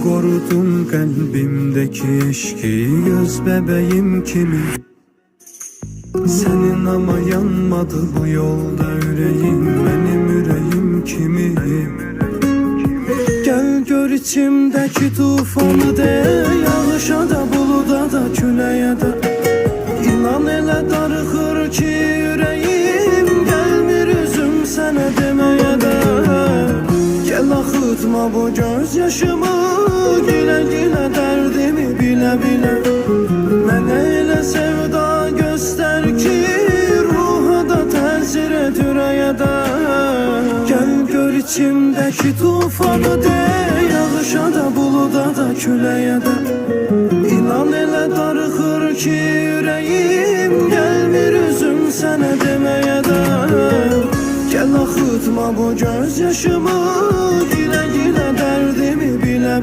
korudun kalbimdeki eşki göz bebeğim kimi. Senin ama yanmadı bu yolda yüreğim, benim yüreğim kimi. Gel gör içimdeki tufanı de, yağışa da buluda da küleye de. İnan elə darıxır ki yüreğim, gelmir üzüm sənə demeye de. Gel akıtma bu gözyaşımı, güle güle derdimi bile bile. Mənə elə sevda göster ki, ruha da təsir et ürəyə də. Gel gör içimdeki tufanı de, yağışa da buluda da küleye de. İnan elə darıxır ki yüreğim, gelmir üzüm sənə demeye de. Gel akıtma bu gözyaşımı,